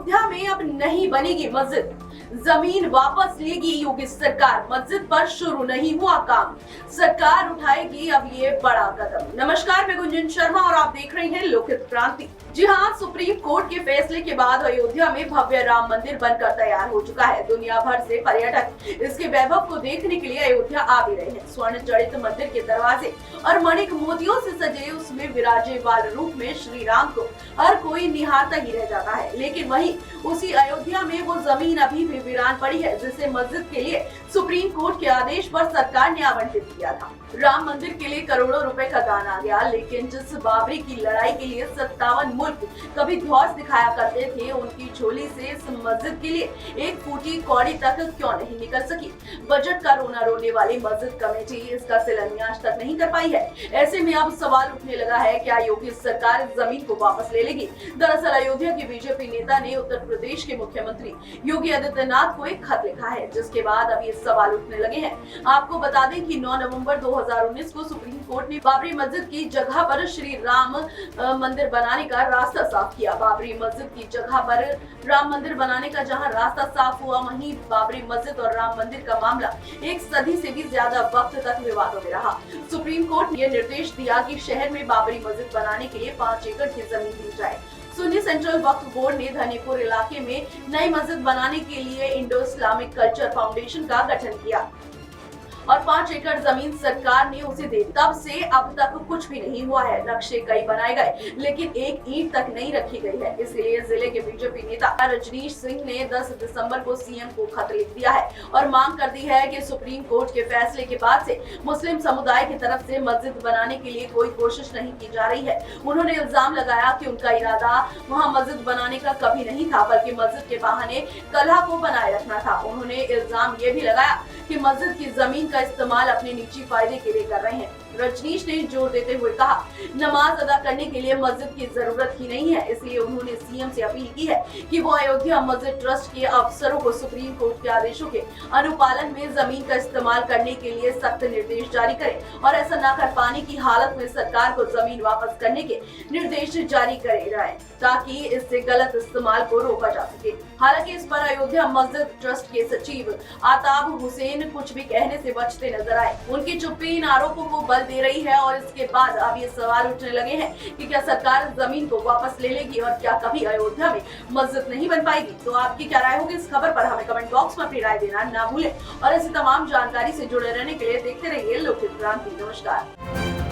अयोध्या में अब नहीं बनेगी मस्जिद, जमीन वापस लेगी योगी सरकार, मस्जिद पर शुरू नहीं हुआ काम, सरकार उठाएगी अब ये बड़ा कदम। नमस्कार, मैं गुंजन शर्मा और आप देख रहे हैं लोकहित क्रांति। जी हाँ, सुप्रीम कोर्ट के फैसले के बाद अयोध्या में भव्य राम मंदिर बनकर तैयार हो चुका है। दुनिया भर से पर्यटक इसके वैभव को देखने के लिए अयोध्या आ भी रहे हैं। स्वर्ण जड़ित मंदिर के दरवाजे और मणिक मोतियों से सजे उसमें विराजे बाल रूप में श्री राम को हर कोई निहारता ही रह जाता है। लेकिन वहीं उसी अयोध्या में वो जमीन अभी भी वीरान पड़ी है, जिसे मस्जिद के लिए सुप्रीम कोर्ट के आदेश पर सरकार ने आवंटित किया था। राम मंदिर के लिए करोड़ों रुपए का दान आ गया, लेकिन जिस बाबरी की लड़ाई के लिए 57 मुल्क कभी धौंस दिखाया करते थे, उनकी झोली से इस मस्जिद के लिए एक फूटी कौड़ी तक क्यों नहीं निकल सकी। बजट का रोना रोने वाली मस्जिद कमेटी इसका शिलान्यास तक नहीं कर पाई है। ऐसे में अब सवाल उठने लगा है, क्या योगी सरकार इस जमीन को वापस ले लेगी? दरअसल अयोध्या के बीजेपी नेता ने उत्तर प्रदेश के मुख्यमंत्री योगी आदित्यनाथ को एक खत लिखा है, जिसके बाद अब ये सवाल उठने लगे हैं। आपको बता दें कि 9 नवंबर 2019 को सुप्रीम कोर्ट ने बाबरी मस्जिद की जगह पर श्री राम मंदिर बनाने का रास्ता साफ किया। बाबरी मस्जिद की जगह पर राम मंदिर बनाने का जहां रास्ता साफ हुआ, वहीं बाबरी मस्जिद और राम मंदिर का मामला एक सदी से भी ज्यादा वक्त तक विवादों में रहा। सुप्रीम कोर्ट ने यह निर्देश दिया कि शहर में बाबरी मस्जिद बनाने के लिए 5 एकड़ की जमीन दी जाए। सुन्नी सेंट्रल वक्फ बोर्ड ने धनीपुर इलाके में नई मस्जिद बनाने के लिए इंडो इस्लामिक कल्चर फाउंडेशन का गठन किया और 5 एकड़ जमीन सरकार ने उसे दे दी। तब से अब तक कुछ भी नहीं हुआ है। नक्शे कई बनाए गए, लेकिन एक ईंट तक नहीं रखी गई है। इसलिए जिले के बीजेपी नेता रजनीश सिंह ने 10 दिसंबर को सीएम को खत लिख दिया है और मांग कर दी है कि सुप्रीम कोर्ट के फैसले के बाद से मुस्लिम समुदाय की तरफ से मस्जिद बनाने के लिए कोई कोशिश नहीं की जा रही है। उन्होंने इल्जाम लगाया कि उनका इरादा वहाँ मस्जिद बनाने का कभी नहीं था, बल्कि मस्जिद के बहाने कलह को बनाए रखना था। उन्होंने इल्जाम ये भी लगाया कि मस्जिद की जमीन का इस्तेमाल अपने निजी फायदे के लिए कर रहे हैं। रजनीश ने जोर देते हुए कहा, नमाज अदा करने के लिए मस्जिद की जरूरत ही नहीं है। इसलिए उन्होंने सीएम से अपील की है कि वो अयोध्या मस्जिद ट्रस्ट के अफसरों को सुप्रीम कोर्ट के आदेशों के अनुपालन में जमीन का इस्तेमाल करने के लिए सख्त निर्देश जारी करे और ऐसा न कर पाने की हालत में सरकार को जमीन वापस करने के निर्देश जारी करे जाए, ताकि इससे गलत इस्तेमाल को रोका जा सके। हालांकि इस पर अयोध्या मस्जिद ट्रस्ट के सचिव आताब हुसैन कुछ भी कहने से बचते नजर आए। उनकी चुप्पी इन आरोपों को बल दे रही है और इसके बाद अब ये सवाल उठने लगे हैं कि क्या सरकार जमीन को वापस ले लेगी और क्या कभी अयोध्या में मस्जिद नहीं बन पाएगी। तो आपकी क्या राय होगी इस खबर पर? हमें कमेंट बॉक्स में अपनी राय देना ना भूलें और ऐसी तमाम जानकारी से जुड़े रहने के लिए देखते रहिए लोकहित क्रांति। नमस्कार।